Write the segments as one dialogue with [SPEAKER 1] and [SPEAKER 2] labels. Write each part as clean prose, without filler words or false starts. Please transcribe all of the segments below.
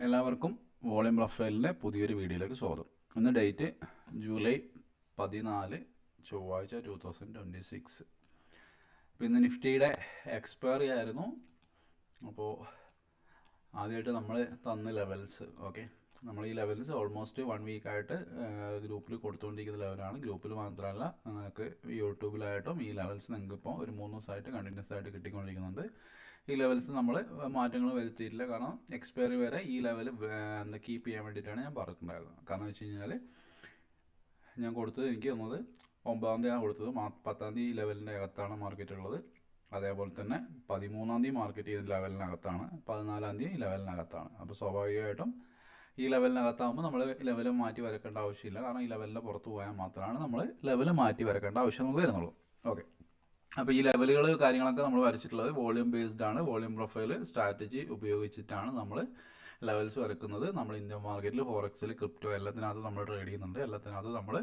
[SPEAKER 1] എല്ലാവർക്കും വോളിയം പ്രൊഫൈലിൻ്റെ പുതിയൊരു വീഡിയോയിലേക്ക് സ്വാഗതം. ഇന്ന് ഡേറ്റ് ജൂലൈ 14 ചൊവ്വാഴ്ച 2026. അപ്പോൾ ഇന്ന് നിഫ്റ്റിയുടെ എക്സ്പയറി ആയിരുന്നു. അപ്പോൾ ആദ്യമായിട്ട് നമ്മൾ തന്ന ലെവൽസ് നമ്മൾ ഈ ലെവൽസ് ഓൾമോസ്റ്റ് 1 വീക്കായിട്ട് ഗ്രൂപ്പിൽ കൊടുത്തുകൊണ്ടിരിക്കുന്ന ലെവലാണ്. ഗ്രൂപ്പിൽ മാത്രമല്ല, നിങ്ങൾക്ക് യൂട്യൂബിലായിട്ടും ഈ ലെവൽസ് നിങ്ങൾക്ക് ഇപ്പോൾ ഒരു 3 ദിവസമായിട്ട് കണ്ടിന്യൂസ് ആയിട്ട് കിട്ടിക്കൊണ്ടിരിക്കുന്നുണ്ട്. ഈ ലെവൽസ് നമ്മൾ മാറ്റങ്ങൾ വരുത്തിയിട്ടില്ല, കാരണം എക്സ്പയറി വരെ ഈ ലെവൽ കീപ്പ് ചെയ്യാൻ വേണ്ടിയിട്ടാണ് ഞാൻ പറഞ്ഞിട്ടുണ്ടായിരുന്നത്. കാരണം വെച്ച് കഴിഞ്ഞാൽ ഞാൻ കൊടുത്തത്, എനിക്ക് തന്നത് 9-ാം തീയതി കൊടുത്തത്, 10-ാം തീയതി ഈ ലെവലിൻ്റെ അകത്താണ് മാർക്കറ്റ് ഉള്ളത്. അതേപോലെ തന്നെ 13-ാം തീയതി മാർക്കറ്റ് ഈ ലെവലിനകത്താണ്, 14-ാം തീയതി ഈ ലെവലിനകത്താണ്. അപ്പോൾ സ്വാഭാവികമായിട്ടും ഈ ലെവലിനകത്താകുമ്പോൾ നമ്മൾ ലെവൽ മാറ്റി വരക്കേണ്ട ആവശ്യമില്ല, കാരണം ഈ ലെവലിൻ്റെ പുറത്ത് പോയാൽ മാത്രമാണ് നമ്മൾ ലെവൽ മാറ്റി വരക്കേണ്ട ആവശ്യം നമുക്ക് വരുന്നുള്ളൂ. ഓക്കെ, അപ്പോൾ ഈ ലെവലുകൾ കാര്യങ്ങളൊക്കെ നമ്മൾ വരച്ചിട്ടുള്ളത് വോളിയം ബേസ്ഡ് ആണ്. വോളിയം പ്രൊഫൈൽ സ്ട്രാറ്റജി ഉപയോഗിച്ചിട്ടാണ് നമ്മൾ ലെവൽസ് വരക്കുന്നത്. നമ്മൾ ഇന്ത്യൻ മാർക്കറ്റിൽ, ഫോറക്സിൽ, ക്രിപ്റ്റോ എല്ലാത്തിനകത്ത് നമ്മൾ ട്രേഡ് ചെയ്യുന്നുണ്ട്. എല്ലാത്തിനകത്ത് നമ്മൾ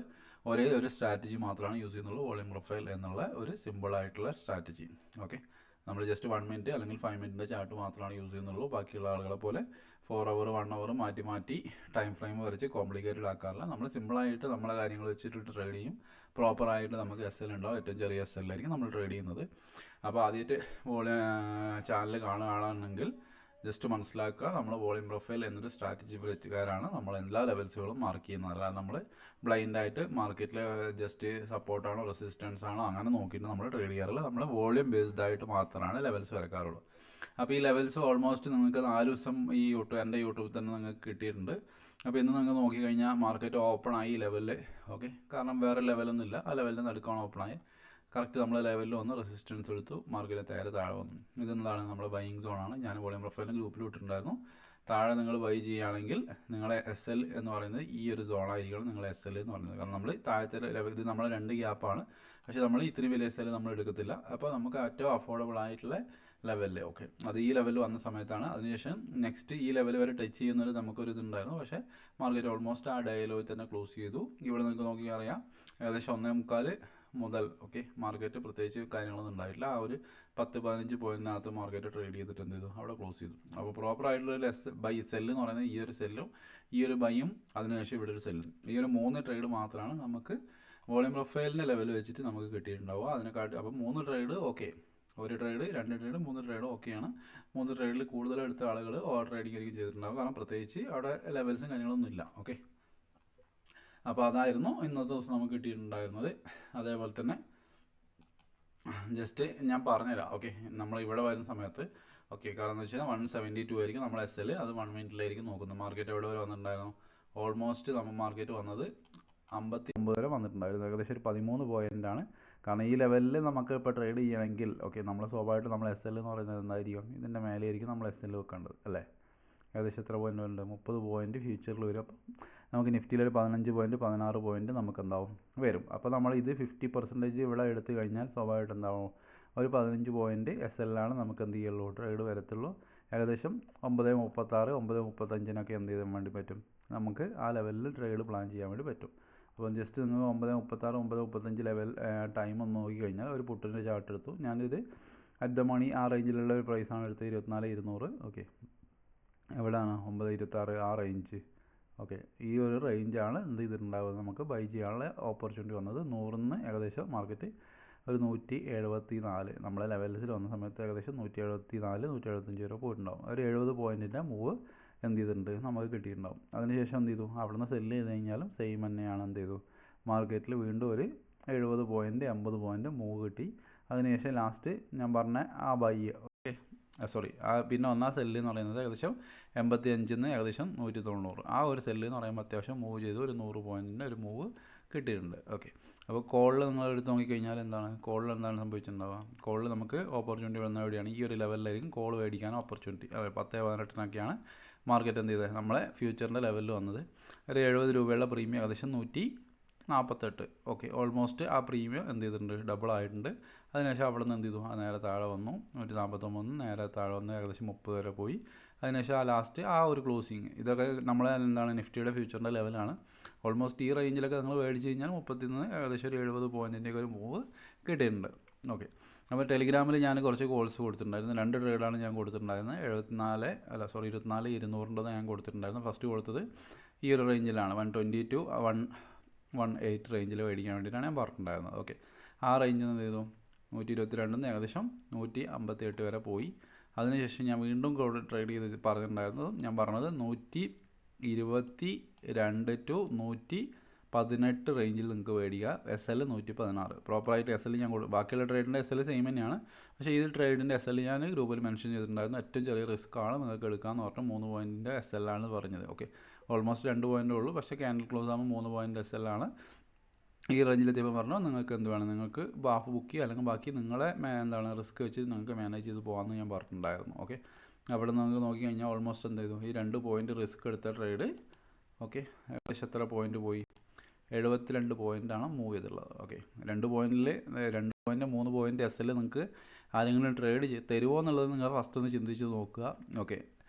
[SPEAKER 1] ഒരേ ഒരു സ്ട്രാറ്റജി മാത്രമാണ് യൂസ് ചെയ്യുന്നുള്ളൂ, വോളിയം പ്രൊഫൈൽ എന്നുള്ള ഒരു സിമ്പിളായിട്ടുള്ള സ്ട്രാറ്റജി. ഓക്കെ, നമ്മൾ ജസ്റ്റ് 1 മിനിറ്റ് അല്ലെങ്കിൽ 5 മിനിറ്റിൻ്റെ ചാർട്ട് മാത്രമാണ് യൂസ് ചെയ്യുന്നുള്ളൂ. ബാക്കിയുള്ള ആളുകളെ പോലെ 4 അവർ 1 അവർ മാറ്റി മാറ്റി ടൈം ഫ്രെയിം വരച്ച് കോംപ്ലിക്കേറ്റഡ് ആക്കാറില്ല. നമ്മൾ സിമ്പിളായിട്ട് നമ്മളെ കാര്യങ്ങൾ വെച്ചിട്ട് ട്രേഡ് ചെയ്യും. പ്രോപ്പറായിട്ട് നമുക്ക് SL ഉണ്ടാവും, ഏറ്റവും ചെറിയ SL ആയിരിക്കും നമ്മൾ ട്രേഡ് ചെയ്യുന്നത്. അപ്പോൾ ആദ്യമായിട്ട് ചാനൽ കാണുകയാണെങ്കിൽ ജസ്റ്റ് മനസ്സിലാക്കുക, നമ്മൾ വോളിയം പ്രൊഫൈൽ എന്നൊരു സ്ട്രാറ്റജി വെച്ചുകാരാണ് നമ്മൾ എല്ലാ ലെവൽസുകളും മാർക്ക് ചെയ്യുന്നത്. അല്ലാതെ നമ്മൾ ബ്ലൈൻഡായിട്ട് മാർക്കറ്റിൽ ജസ്റ്റ് സപ്പോർട്ടാണോ റെസിസ്റ്റൻസ് ആണോ അങ്ങനെ നോക്കിയിട്ട് നമ്മൾ ട്രേഡ് ചെയ്യാറില്ല. നമ്മൾ വോളിയം ബേസ്ഡ് ആയിട്ട് മാത്രമാണ് ലെവൽസ് വരക്കാറുള്ളൂ. അപ്പോൾ ഈ ലെവൽസ് ഓൾമോസ്റ്റ് നിങ്ങൾക്ക് 4 ദിവസം ഈ എൻ്റെ യൂട്യൂബിൽ തന്നെ നിങ്ങൾക്ക് കിട്ടിയിട്ടുണ്ട്. അപ്പോൾ ഇന്ന് നിങ്ങൾ നോക്കിക്കഴിഞ്ഞാൽ മാർക്കറ്റ് ഓപ്പൺ ആയി ഈ ലെവലിൽ. ഓക്കെ, കാരണം വേറെ ലെവലൊന്നുമില്ല, ആ ലെവലിൽ നടുക്കാണ് ഓപ്പണായി. കറക്റ്റ് നമ്മൾ ലെവലിൽ വന്ന് റെസിസ്റ്റൻസ് എടുത്തു, മാർക്കറ്റ് താഴെ വന്നു. ഇതെന്താണ്, നമ്മുടെ ബൈയിങ് സോണാണ്. ഞാൻ വോളിയം പ്രൊഫൈലിന് ഗ്രൂപ്പിൽ വിട്ടിട്ടുണ്ടായിരുന്നു. താഴെ നിങ്ങൾ ബൈ ചെയ്യുകയാണെങ്കിൽ നിങ്ങളെ SL എന്ന് പറയുന്നത് ഈ ഒരു സോണായിരിക്കണം, നിങ്ങളെ SL എന്ന് പറയുന്നത്. കാരണം നമ്മൾ താഴത്തെ ലെവൽ, ഇത് നമ്മളെ 2 ഗ്യാപ്പാണ്, പക്ഷേ നമ്മൾ ഇത്രയും വലിയ SL നമ്മൾ എടുക്കത്തില്ല. അപ്പോൾ നമുക്ക് ഏറ്റവും അഫോർഡബിൾ ആയിട്ടുള്ള ലെവലിൽ, ഓക്കെ, അത് ഈ ലെവലിൽ വന്ന സമയത്താണ്. അതിനുശേഷം നെക്സ്റ്റ് ഈ ലെവൽ വരെ ടച്ച് ചെയ്യുന്നൊരു നമുക്കൊരു ഇതുണ്ടായിരുന്നു, പക്ഷേ മാർക്കറ്റ് ഓൾമോസ്റ്റ് ആ ഡയലോഗിൽ തന്നെ ക്ലോസ് ചെയ്തു. ഇവിടെ നിങ്ങൾക്ക് നോക്കി അറിയാം, ഏകദേശം 1.25 മുതൽ ഓക്കെ മാർക്കറ്റ് പ്രത്യേകിച്ച് കാര്യങ്ങളൊന്നും ഉണ്ടായിട്ടില്ല. ആ ഒരു 10-15 പോയിന്റിനകത്ത് മാർക്കറ്റ് ട്രേഡ് ചെയ്തിട്ട് എന്ത് ചെയ്തു, അവിടെ ക്ലോസ് ചെയ്തു. അപ്പോൾ പ്രോപ്പറായിട്ടുള്ള ബൈ സെല്ല് എന്ന് പറയുന്നത് ഈ ഒരു സെല്ലും ഈ ഒരു ബൈയും അതിനുശേഷം ഇവിടെ ഒരു സെല്ലും, ഈ ഒരു 3 ട്രേഡ് മാത്രമാണ് നമുക്ക് വോളിയം പ്രൊഫൈലിൻ്റെ ലെവൽ വെച്ചിട്ട് നമുക്ക് കിട്ടിയിട്ടുണ്ടാവുക. അതിനെക്കാട്ടി അപ്പോൾ 3 trade okay, 1 trade 2 trade 3 trade ഓക്കെയാണ്. 3 ട്രേഡിൽ കൂടുതൽ എടുത്ത ആളുകൾ ഓവർ ട്രേഡിംഗ് ആയിരിക്കും ചെയ്തിട്ടുണ്ടാവുക, കാരണം പ്രത്യേകിച്ച് അവിടെ ലെവൽസും കാര്യങ്ങളൊന്നും ഇല്ല. ഓക്കെ, അപ്പോൾ അതായിരുന്നു ഇന്നത്തെ ദിവസം നമുക്ക് കിട്ടിയിട്ടുണ്ടായിരുന്നത്. അതേപോലെ തന്നെ ജസ്റ്റ് ഞാൻ പറഞ്ഞുതരാം. ഓക്കെ, നമ്മൾ ഇവിടെ വരുന്ന സമയത്ത് ഓക്കെ, കാരണം എന്ന് വെച്ചാൽ 172 ആയിരിക്കും നമ്മൾ SL, അത് 1 മിനിറ്റിലായിരിക്കും നോക്കുന്നത്. മാർക്കറ്റ് എവിടെ വരെ വന്നിട്ടുണ്ടായിരുന്നു, ഓൾമോസ്റ്റ് നമ്മൾ മാർക്കറ്റ് വന്നത് 59 വരെ വന്നിട്ടുണ്ടായിരുന്നു. ഏകദേശം ഒരു 13 പോയിൻ്റാണ്. കാരണം ഈ ലെവലിൽ നമുക്ക് ഇപ്പോൾ ട്രേഡ് ചെയ്യണമെങ്കിൽ ഓക്കെ, നമ്മൾ സ്വാഭാവികമായിട്ട് നമ്മൾ SL എന്ന് പറയുന്നത് എന്തായിരിക്കും, ഇതിൻ്റെ മേലെയായിരിക്കും നമ്മൾ SL വെക്കേണ്ടത് അല്ലേ. ഏകദേശം എത്ര പോയിൻ്റ് ഉണ്ട്, 30 പോയിൻ്റ് ഫ്യൂച്ചറിൽ വരും. അപ്പം നമുക്ക് നിഫ്റ്റിയിലൊരു 15 പോയിൻ്റ് 16 പോയിൻ്റ് നമുക്ക് എന്താവും വരും. അപ്പോൾ നമ്മൾ ഇത് 50% ഇവിടെ എടുത്തു കഴിഞ്ഞാൽ സ്വാഭാവികമായിട്ട് എന്താവും, ഒരു 15 പോയിൻ്റ് SL ആണ് നമുക്ക് എന്ത് ചെയ്യുള്ളൂ, ട്രേഡ് വരത്തുള്ളൂ. ഏകദേശം 9.36 9.35 എന്ത് ചെയ്യാൻ വേണ്ടി പറ്റും, നമുക്ക് ആ ലെവലിൽ ട്രേഡ് പ്ലാൻ ചെയ്യാൻ വേണ്ടി പറ്റും. അപ്പം ജസ്റ്റ് നിങ്ങൾ 9.36 9.35 ലെവൽ ടൈം ഒന്ന് നോക്കിക്കഴിഞ്ഞാൽ ഒരു പുട്ടിൻ്റെ ചാർട്ട് എടുത്തു. ഞാനിത് അറ്റ് ദ മണി ആ റേഞ്ചിലുള്ള ഒരു പ്രൈസാണ് എടുത്തത്, 24,200. ഓക്കെ, എവിടെയാണ് 9.26 ആ റേഞ്ച്. ഓക്കെ, ഈ ഒരു റേഞ്ചാണ് എന്ത് ചെയ്തിട്ടുണ്ടാകുന്നത്, നമുക്ക് ബൈ ചെയ്യാനുള്ള ഓപ്പർച്യൂണിറ്റി വന്നത്. 100-ന്ന് ഏകദേശം മാർക്കറ്റ് ഒരു 174 നമ്മളെ ലെവൽസിൽ വന്ന സമയത്ത് ഏകദേശം 174 175 വരെ പോയിട്ടുണ്ടാകും. ഒരു 70 പോയിൻറ്റിൻ്റെ മൂവ് എന്ത് ചെയ്തിട്ടുണ്ട്, നമുക്ക് കിട്ടിയിട്ടുണ്ടാകും. അതിനുശേഷം എന്ത് ചെയ്തു, അവിടെ നിന്ന് സെല്ല് ചെയ്ത് കഴിഞ്ഞാലും സെയിം തന്നെയാണ് എന്ത് ചെയ്തു, മാർക്കറ്റിൽ വീണ്ടും ഒരു 70 പോയിൻറ്റ് 80 പോയിൻറ്റ് മൂവ് കിട്ടി. അതിനുശേഷം ലാസ്റ്റ് ഞാൻ പറഞ്ഞ ആ ബൈ ഓക്കെ പിന്നെ ഒന്നാം സെല്ല് എന്ന് പറയുന്നത് ഏകദേശം 85-ന്ന് ഏകദേശം 190, ആ ഒരു സെല്ല് എന്ന് പറയുമ്പോൾ അത്യാവശ്യം മൂവ് ചെയ്തു, ഒരു 100 പോയിൻറ്റിൻ്റെ ഒരു മൂവ് കിട്ടിയിട്ടുണ്ട്. ഓക്കെ, അപ്പോൾ കോളിൽ നിങ്ങൾ എടുത്ത് നോക്കിക്കഴിഞ്ഞാൽ എന്താണ്, കോളിൽ എന്താണ് സംഭവിച്ചിട്ടുണ്ടാവുക, കോളിൽ നമുക്ക് ഓപ്പർച്യൂണിറ്റി വരുന്ന എവിടെയാണ്, ഈ ഒരു ലെവലിലായിരിക്കും കോൾ മേടിക്കാൻ ഓപ്പർച്യൂണിറ്റി. അതെ, 10-18 മാർക്കറ്റ് എന്ത് ചെയ്തത്, നമ്മളെ ഫ്യൂച്ചറിൻ്റെ ലെവലിൽ വന്നത്. ഒരു 70 രൂപയുള്ള പ്രീമിയം ഏകദേശം 148. ഓക്കെ, ഓൾമോസ്റ്റ് ആ പ്രീമിയം എന്ത് ചെയ്തിട്ടുണ്ട്, ഡബിൾ ആയിട്ടുണ്ട്. അതിനുശേഷം അവിടെ നിന്ന് എന്ത് ചെയ്തു, ആ നേരെ താഴെ വന്നു, 149 നേരെ താഴെ വന്ന് ഏകദേശം 30 വരെ പോയി. അതിനുശേഷം ആ ലാസ്റ്റ് ആ ഒരു ക്ലോസിങ്, ഇതൊക്കെ നമ്മളെ എന്താണ് നിഫ്റ്റിയുടെ ഫ്യൂച്ചറിൻ്റെ ലെവലാണ്. ഓൾമോസ്റ്റ് ഈ റേഞ്ചിലൊക്കെ നിങ്ങൾ മേടിച്ച് കഴിഞ്ഞാൽ 30-ന്ന് ഏകദേശം ഒരു 70 പോയിൻറ്റിൻ്റെയൊക്കെ ഒരു മൂവ് കിട്ടിയിട്ടുണ്ട്. ഓക്കെ, അപ്പോൾ ടെലിഗ്രാമിൽ ഞാൻ കുറച്ച് കോൾസ് കൊടുത്തിട്ടുണ്ടായിരുന്നു. 2 ട്രേഡാണ് ഞാൻ കൊടുത്തിട്ടുണ്ടായിരുന്നത്. 24 200 ഞാൻ കൊടുത്തിട്ടുണ്ടായിരുന്നു. ഫസ്റ്റ് കൊടുത്തത് ഈ ഒരു റേഞ്ചിലാണ് 120 to 118 റേഞ്ചിൽ മേടിക്കാൻ വേണ്ടിയിട്ടാണ് ഞാൻ പറഞ്ഞിട്ടുണ്ടായിരുന്നത്. ഓക്കെ, ആ റേഞ്ചിൽ നിന്ന് ചെയ്തു 122 ഏകദേശം 158 വരെ പോയി. അതിനുശേഷം ഞാൻ വീണ്ടും ട്രേഡ് ചെയ്ത് പറഞ്ഞിട്ടുണ്ടായിരുന്നത്, ഞാൻ പറഞ്ഞത് 122 to 118 റേഞ്ചിൽ നിങ്ങൾക്ക് മേടിക്കുക. SL 116 പ്രോപ്പറായിട്ട് SL ഞാൻ ബാക്കിയുള്ള ട്രേഡിൻ്റെ SL സെയിം തന്നെയാണ്. പക്ഷേ ഈ ട്രേഡിൻ്റെ SL ഞാൻ ഗ്രൂപ്പിൽ മെൻഷൻ ചെയ്തിട്ടുണ്ടായിരുന്നു. ഏറ്റവും ചെറിയ റിസ്ക് ആണ് നിങ്ങൾക്ക് എടുക്കാമെന്ന് പറഞ്ഞാൽ 3 പോയിൻറ്റിൻ്റെ SL ആണ് പറഞ്ഞത്. ഓക്കെ, ഓൾമോസ്റ്റ് 2 പോയിൻ്റേ ഉള്ളൂ. പക്ഷേ ക്യാൻഡിൽ ക്ലോസ് ആകുമ്പോൾ 3 പോയിൻ്റ് SL ആണ്. ഈ റേഞ്ചിലെത്തിയപ്പോൾ പറഞ്ഞു നിങ്ങൾക്ക് എന്ത് വേണം, നിങ്ങൾക്ക് ബാഫ് ബുക്ക് ചെയ്യുക, അല്ലെങ്കിൽ ബാക്കി നിങ്ങളെ റിസ്ക് വെച്ച് നിങ്ങൾക്ക് മാനേജ് ചെയ്ത് പോകാമെന്ന് ഞാൻ പറഞ്ഞിട്ടുണ്ടായിരുന്നു. ഓക്കെ, അവിടെ നമുക്ക് നോക്കി കഴിഞ്ഞാൽ ഓൾമോസ്റ്റ് എന്ത് ചെയ്തു, ഈ 2 പോയിൻ്റ് റിസ്ക് എടുത്ത ട്രേഡ് ഓക്കെ ഏകദേശം എത്ര പോയിൻ്റ് പോയി, 72 പോയിൻ്റാണ് മൂവ് ചെയ്തിട്ടുള്ളത്. ഓക്കെ, 2 പോയിൻറ്റിൽ 2 പോയിൻ്റ് 3 പോയിൻ്റ് SL നിങ്ങൾക്ക് ആരെങ്കിലും ട്രേഡ് തരുമോ എന്നുള്ളത് നിങ്ങൾ ഫസ്റ്റ് ഒന്ന് ചിന്തിച്ച് നോക്കുക. ഓക്കെ,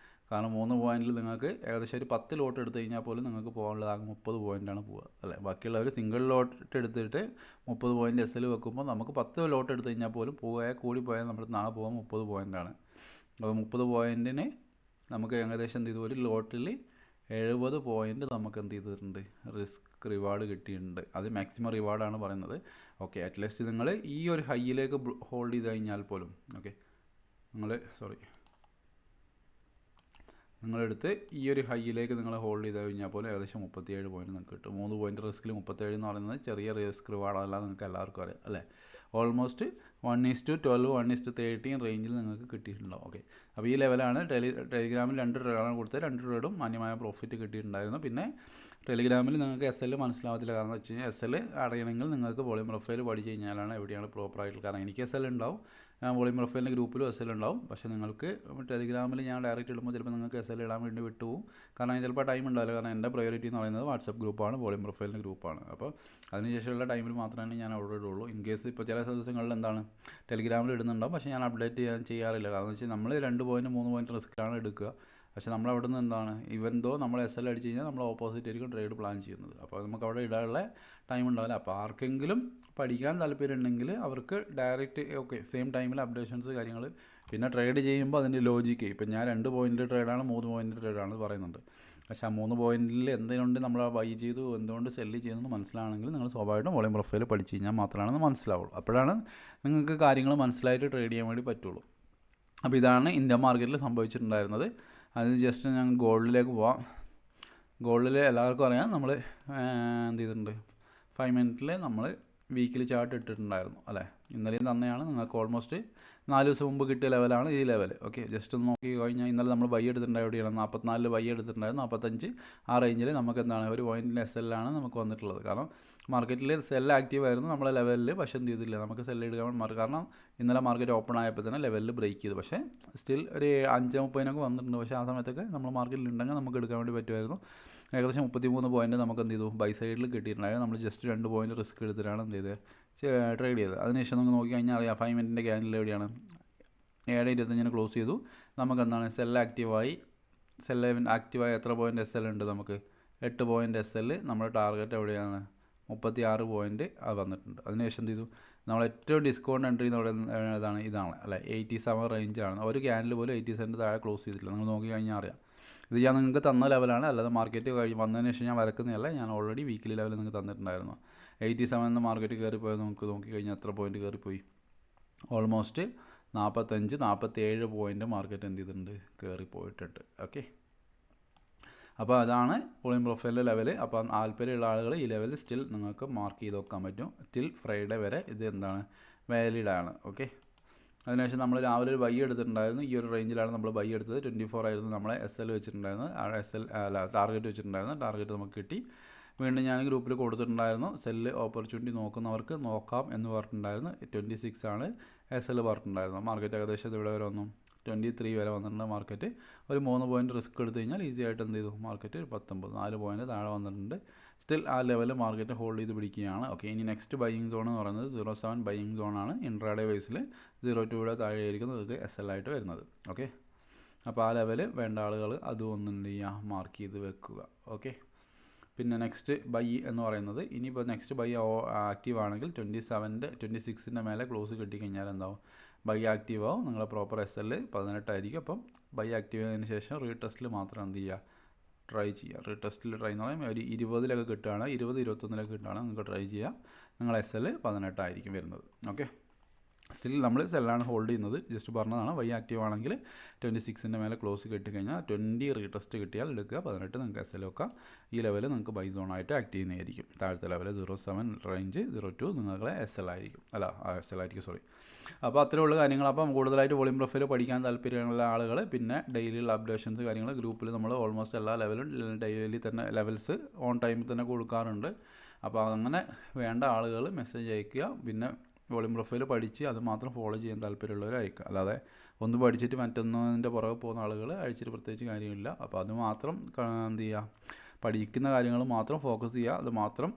[SPEAKER 1] കാരണം 3 പോയിൻറ്റിൽ നിങ്ങൾക്ക് ഏകദേശം ഒരു 10 ലോട്ട് എടുത്തു കഴിഞ്ഞാൽ പോലും നിങ്ങൾക്ക് പോകാനുള്ളത് ആകെ 30 പോയിൻ്റാണ് പോവുക അല്ലേ. ബാക്കിയുള്ളവർ സിംഗിൾ ലോട്ട് എടുത്തിട്ട് 30 പോയിൻ്റ് SL വെക്കുമ്പോൾ നമുക്ക് 10 ലോട്ട് എടുത്തു കഴിഞ്ഞാൽ പോലും കൂടി പോയാൽ നമ്മൾ നാളെ പോകാൻ 30 പോയിൻ്റാണ്. അപ്പോൾ 30 പോയിൻറ്റിന് നമുക്ക് ഏകദേശം എന്ത് ചെയ്തു, ഒരു ലോട്ടിൽ 70 പോയിൻ്റ് നമുക്ക് എന്ത് ചെയ്തിട്ടുണ്ട്, റിസ്ക് റിവാർഡ് കിട്ടിയിട്ടുണ്ട്. അത് മാക്സിമം റിവാർഡാണ് പറയുന്നത്. ഓക്കെ, അറ്റ്ലീസ്റ്റ് നിങ്ങൾ ഈ ഒരു ഹൈയിലേക്ക് ഹോൾഡ് ചെയ്ത് കഴിഞ്ഞാൽ പോലും ഓക്കെ നിങ്ങളെടുത്ത് ഈ ഒരു ഹൈയിലേക്ക് നിങ്ങൾ ഹോൾഡ് ചെയ്ത് കഴിഞ്ഞാൽ പോലും ഏകദേശം 37 പോയിൻറ്റ് നിങ്ങൾക്ക് കിട്ടും. 3 പോയിൻ്റ് റിസ്കിൽ 37 എന്ന് പറയുന്നത് ചെറിയ റിസ്ക് റിവാർഡല്ല, നിങ്ങൾക്ക് എല്ലാവർക്കും അറിയാം അല്ലേ. ഓൾമോസ്റ്റ് 1:12 1:13 റേഞ്ചിൽ നിങ്ങൾക്ക് കിട്ടിയിട്ടുണ്ടാവും. ഓക്കെ, അപ്പോൾ ഈ ലെവലാണ് ടെലിഗ്രാമിൽ 2 ട്രേഡാണ് കൊടുത്തത്. 2 ട്രേഡും മാന്യമായ പ്രോഫിറ്റ് കിട്ടിയിട്ടുണ്ടായിരുന്നു. പിന്നെ ടെലിഗ്രാമിൽ നിങ്ങൾക്ക് SL മനസ്സിലാവത്തില്ല. കാരണം എന്ന് വെച്ച് കഴിഞ്ഞാൽ SL അറിയണമെങ്കിൽ നിങ്ങൾക്ക് വോളിയം പ്രൊഫൈൽ പഠിച്ച് കഴിഞ്ഞാലാണ് എവിടെയാണ് പ്രോപ്പറായിട്ട്. കാരണം എനിക്ക് SL ഉണ്ടാവും, വോളിയം പ്രൊഫൈലിൻ്റെ ഗ്രൂപ്പിലും SL ഉണ്ടാവും. പക്ഷേ നിങ്ങൾക്ക് ടെലിഗ്രാമിൽ ഞാൻ ഡയറക്റ്റ് ഇടുമ്പോൾ ചിലപ്പോൾ നിങ്ങൾക്ക് SL ഇടാൻ വേണ്ടി വിട്ടുപോകും. കാരണം ചിലപ്പോൾ ടൈം ഉണ്ടാവില്ല. കാരണം എൻ്റെ പ്രയോറിറ്റി എന്ന് പറയുന്നത് വാട്സപ്പ് ഗ്രൂപ്പാണ്, വോളിയം പ്രൊഫൈലിൻ്റെ ഗ്രൂപ്പാണ്. അപ്പോൾ അതിനുശേഷമുള്ള ടൈമിൽ മാത്രമേ ഞാൻ അവിടെ ഇടുള്ളൂ. ഇൻ കേസ് ഇപ്പോൾ ചില ദിവസങ്ങളിൽ എന്താണ് ടെലിഗ്രാമിൽ ഇടുന്നുണ്ടാവും, പക്ഷേ ഞാൻ അപ്ഡേറ്റ് ചെയ്യാറില്ല. കാരണം എന്ന് വെച്ചാൽ നമ്മൾ 2 പോയിൻറ്റ് 3 പോയിൻറ്റ് റിസ്ക്കാണ് എടുക്കുക. പക്ഷേ നമ്മൾ അവിടെ നിന്ന് എന്താണ് ഇവന്തോ നമ്മൾ SL അടിച്ച് കഴിഞ്ഞാൽ നമ്മൾ ഓപ്പോസിറ്റ് ആയിരിക്കും ട്രേഡ് പ്ലാൻ ചെയ്യുന്നത്. അപ്പോൾ നമുക്ക് അവിടെ ഇടാനുള്ള ടൈം ഉണ്ടാവില്ല. അപ്പോൾ ആർക്കെങ്കിലും പഠിക്കാൻ താല്പര്യം ഉണ്ടെങ്കിൽ അവർക്ക് ഡയറക്റ്റ് ഓക്കെ സെയിം ടൈമിൽ അപ്ഡേഷൻസ് കാര്യങ്ങൾ, പിന്നെ ട്രേഡ് ചെയ്യുമ്പോൾ അതിൻ്റെ ലോജിക്ക്, ഇപ്പം ഞാൻ 2 പോയിൻ്റ് ട്രേഡാണ് 3 പോയിൻ്റ് ട്രേഡാണ് പറയുന്നുണ്ട്. പക്ഷേ ആ 3 പോയിൻറ്റിൽ എന്തുകൊണ്ട് നമ്മൾ ബൈ ചെയ്തു, എന്തുകൊണ്ട് സെല്ല് ചെയ്യുന്നത് മനസ്സിലാണെങ്കിൽ നിങ്ങൾ സ്വാഭാവികമായിട്ടും വോളിയം പ്രൊഫൈൽ പഠിച്ച് കഴിഞ്ഞാൽ മാത്രമാണ് മനസ്സിലാവുള്ളൂ. അപ്പോഴാണ് നിങ്ങൾക്ക് കാര്യങ്ങൾ മനസ്സിലായിട്ട് ട്രേഡ് ചെയ്യാൻ വേണ്ടി പറ്റുള്ളൂ. അപ്പോൾ ഇതാണ് ഇന്ത്യൻ മാർക്കറ്റിൽ സംഭവിച്ചിട്ടുണ്ടായിരുന്നത്. അതിന് ജസ്റ്റ് ഞാൻ ഗോൾഡിലേക്ക് പോവാം. ഗോൾഡിൽ എല്ലാവർക്കും അറിയാം നമ്മൾ എന്ത് ചെയ്തിട്ടുണ്ട്, 5 മിനിറ്റിൽ നമ്മൾ വീക്കിലി ചാർട്ട് ഇട്ടിട്ടുണ്ടായിരുന്നു അല്ലേ. ഇന്നലെയും തന്നെയാണ് നിങ്ങൾക്ക് ഓൾമോസ്റ്റ് 4 ദിവസം മുമ്പ് കിട്ടിയ ലെവലാണ് ഈ ലെവൽ. ഓക്കെ, ജസ്റ്റ് ഒന്ന് നോക്കി കഴിഞ്ഞാൽ ഇന്നലെ നമ്മൾ ബൈ എടുത്തിട്ടുണ്ടായി എവിടെയാണ് 44 ബൈ എടുത്തിട്ടുണ്ടായിരുന്നു. 45 ആ റേഞ്ചിൽ നമുക്ക് എന്താണ് ഒരു പോയിൻറ്റിൻ്റെ SL ആണ് നമുക്ക് വന്നിട്ടുള്ളത്. കാരണം മാർക്കറ്റിൽ സെൽ ആക്റ്റീവ് ആയിരുന്നു നമ്മളെ ലെവലിൽ, പക്ഷേ എന്ത് ചെയ്തില്ല നമുക്ക് സെൽ എടുക്കാൻ കാരണം ഇന്നലെ മാർക്കറ്റ് ഓപ്പൺ ആയപ്പോൾ തന്നെ ലെവലിൽ ബ്രേക്ക് ചെയ്തു. പക്ഷേ സ്റ്റിൽ ഒരു 5:30 വന്നിട്ടുണ്ട്. പക്ഷേ ആ സമയത്തൊക്കെ നമ്മൾ മാർക്കറ്റിൽ ഉണ്ടെങ്കിൽ നമുക്ക് എടുക്കാൻ വേണ്ടി പറ്റുമായിരുന്നു. ഏകദേശം 33 പോയിൻറ്റ് നമുക്ക് എന്ത് ചെയ്തു ബൈ സൈഡിൽ കിട്ടിയിട്ടുണ്ടായിരുന്നു. നമ്മൾ ജസ്റ്റ് 2 പോയിൻറ്റ് റിസ്ക് എടുത്തിട്ടാണ് എന്ത് ചെയ്തത് ട്രേഡ് ചെയ്തത്. അതിനുശേഷം നമുക്ക് നോക്കി കഴിഞ്ഞാൽ അറിയാം 5 മിനിറ്റിൻ്റെ ക്യാൻഡിൽ എവിടെയാണ് 7:25 ക്ലോസ് ചെയ്തു. നമുക്ക് എന്താണ് സെൽ ആക്റ്റീവായി എത്ര പോയിൻറ്റ് SL ഉണ്ട്, നമുക്ക് 8 പോയിൻറ്റ് SL. നമ്മുടെ ടാർഗറ്റ് എവിടെയാണ് 36 പോയിൻറ്റ് അത് വന്നിട്ടുണ്ട്. അതിനുശേഷം എന്ത് ചെയ്തു, നമ്മൾ ഏറ്റവും ഡിസ്കൗണ്ട് എൻട്രി എന്ന് ഇതാണ് അല്ലേ 87 റേഞ്ചാണ്. ഒരു ക്യാൻഡിൽ പോലും 80 സെൻറ്റ് താഴെ ക്ലോസ് ചെയ്തിട്ടില്ല. നിങ്ങൾ നോക്കി കഴിഞ്ഞാൽ അറിയാം. ഇത് ഞാൻ നിങ്ങൾക്ക് തന്ന ലെവലാണ്, അല്ലാതെ മാർക്കറ്റ് വന്നതിന് ശേഷം ഞാൻ വരക്കുന്നതല്ല. ഞാൻ ഓൾറെഡി വീക്കിലി ലെവൽ നിങ്ങൾക്ക് തന്നിട്ടുണ്ടായിരുന്നു. 87 എന്ന മാർക്കറ്റ് കയറിപ്പോയത് നമുക്ക് നോക്കി കഴിഞ്ഞാൽ എത്ര പോയിൻറ്റ് കയറിപ്പോയി, ഓൾമോസ്റ്റ് 45-47 പോയിൻറ്റ് മാർക്കറ്റ് എന്ത് ചെയ്തിട്ടുണ്ട് കയറിപ്പോയിട്ടുണ്ട്. ഓക്കെ, അപ്പോൾ അതാണ് വോളിയം പ്രൊഫൈലിൻ്റെ ലെവൽ. അപ്പോൾ താല്പര്യമുള്ള ആളുകൾ ഈ ലെവൽ സ്റ്റിൽ നിങ്ങൾക്ക് മാർക്ക് ചെയ്ത് വെക്കാൻ പറ്റും. ടിൽ ഫ്രൈഡേ വരെ ഇത് എന്താണ് വാലിഡാണ്. ഓക്കെ, അതിനുശേഷം നമ്മൾ രാവിലെ ഒരു ബൈ എടുത്തിട്ടുണ്ടായിരുന്നു. ഈ ഒരു റേഞ്ചിലാണ് നമ്മൾ ബൈ എടുത്തത്. 24 ആയിരുന്നു നമ്മളെ SL വെച്ചിട്ടുണ്ടായിരുന്നത്. ടാർഗറ്റ് വെച്ചിട്ടുണ്ടായിരുന്നു. ടാർഗറ്റ് നമുക്ക് കിട്ടി. വീണ്ടും ഞാൻ ഗ്രൂപ്പിൽ കൊടുത്തിട്ടുണ്ടായിരുന്നു, സെല്ല് ഓപ്പർച്യൂണിറ്റി നോക്കുന്നവർക്ക് നോക്കാം എന്ന് പറഞ്ഞിട്ടുണ്ടായിരുന്നു. 26 ആണ് SL പറഞ്ഞിട്ടുണ്ടായിരുന്നു. മാർക്കറ്റ് ഏകദേശം ഇവിടെ വരെ വന്നു 23 വരെ വന്നിട്ടുണ്ട്. മാർക്കറ്റ് ഒരു 3 പോയിൻറ്റ് റിസ്ക് എടുത്തു കഴിഞ്ഞാൽ ഈസി ആയിട്ട് എന്ത് ചെയ്തു മാർക്കറ്റ് 4 പോയിൻറ്റ് താഴെ വന്നിട്ടുണ്ട്. സ്റ്റിൽ ആ ലെവൽ മാർക്കറ്റ് ഹോൾഡ് ചെയ്ത് പിടിക്കുകയാണ്. ഓക്കെ, ഇനി നെക്സ്റ്റ് ബൈയിങ് സോൺ എന്ന് പറയുന്നത് 07 ബൈയിങ് സോണാണ്. ഇൻട്രാഡേ ബേസിൽ 02 താഴെ ആയിരിക്കും നിങ്ങൾക്ക് SL ആയിട്ട് വരുന്നത്. ഓക്കെ, അപ്പോൾ ആ ലെവൽ വേണ്ട ആളുകൾ അതും ഒന്ന് എന്ത് ചെയ്യുക മാർക്ക് ചെയ്ത് വെക്കുക. ഓക്കെ, പിന്നെ നെക്സ്റ്റ് ബൈ എന്ന് പറയുന്നത് ഇനിയിപ്പോൾ നെക്സ്റ്റ് ബൈ ആക്റ്റീവ് ആണെങ്കിൽ 26ൻ്റെ മേലെ ക്ലോസ് കിട്ടിക്കഴിഞ്ഞാൽ എന്താവും, ബൈ ആക്റ്റീവ് ആവും, നിങ്ങളെ പ്രോപ്പർ SL 18 ആയിരിക്കും. അപ്പം ബൈ ആക്റ്റീവ് ആയതിനു ശേഷം റീടെസ്റ്റിൽ മാത്രം എന്ത് ചെയ്യുക, ട്രൈ ചെയ്യുക. റീടെസ്റ്റിൽ ട്രൈ എന്ന് പറയുമ്പോൾ ഒരു 20 കിട്ടുകയാണ്, 20-21 കിട്ടുകയാണ്, നിങ്ങൾക്ക് ട്രൈ ചെയ്യുക. നിങ്ങൾ SL 18 ആയിരിക്കും വരുന്നത്. ഓക്കെ, സ്റ്റിൽ നമ്മൾ സെല്ലാണ് ഹോൾഡ് ചെയ്യുന്നത്, ജസ്റ്റ് പറഞ്ഞതാണ്. വൈ ആക്റ്റീവ് ആണെങ്കിൽ 26ൻ്റെ മേലെ ക്ലോസ് കിട്ടിക്കഴിഞ്ഞാൽ 20 റീടെസ്റ്റ് കിട്ടിയാൽ എടുക്കുക, 18 നിങ്ങൾക്ക് SL വെക്കാം. ഈ ലെവൽ നിങ്ങൾക്ക് ബൈ സോണായിട്ട് ആക്ട് ചെയ്യുന്നതായിരിക്കും. താഴത്തെ ലെവൽ 07 റേഞ്ച് 02 നിങ്ങളെ SL ആയിരിക്കും, SL ആയിരിക്കും, സോറി. അപ്പോൾ അത്രയുള്ള കാര്യങ്ങൾ. അപ്പം കൂടുതലായിട്ട് വോളിയം പ്രൊഫൈൽ പഠിക്കാൻ താല്പര്യമുള്ള ആളുകൾ പിന്നെ ഡെയിലിയുള്ള അപ്ഡേഷൻസ് കാര്യങ്ങൾ ഗ്രൂപ്പിൽ നമ്മൾ ഓൾമോസ്റ്റ് എല്ലാ ലെവലും ഡെയിലി തന്നെ ലെവൽസ് ഓൺ ടൈമിൽ തന്നെ കൊടുക്കാറുണ്ട്. അപ്പോൾ അങ്ങനെ വേണ്ട ആളുകൾ മെസ്സേജ് അയയ്ക്കുക. പിന്നെ വോളിയം പ്രൊഫൈൽ പഠിച്ച് അത് മാത്രം ഫോളോ ചെയ്യാൻ താല്പര്യമുള്ളവർ അയക്കുക. അല്ലാതെ ഒന്ന് പഠിച്ചിട്ട് മറ്റൊന്നിൻ്റെ പുറകെ പോകുന്ന ആളുകൾ അയച്ചിട്ട് പ്രത്യേകിച്ച് കാര്യമില്ല. അപ്പോൾ അത് മാത്രം എന്ത് ചെയ്യുക, പഠിക്കുന്ന കാര്യങ്ങൾ മാത്രം ഫോക്കസ് ചെയ്യുക, അത് മാത്രം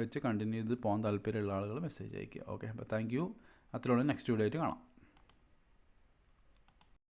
[SPEAKER 1] വെച്ച് കണ്ടിന്യൂ ചെയ്ത് പോകാൻ താല്പര്യമുള്ള ആളുകൾ മെസ്സേജ് അയയ്ക്കുക. ഓക്കെ, അപ്പോൾ താങ്ക് യു. അത്രയുള്ള നെക്സ്റ്റ് വീഡിയോ ആയിട്ട് കാണാം.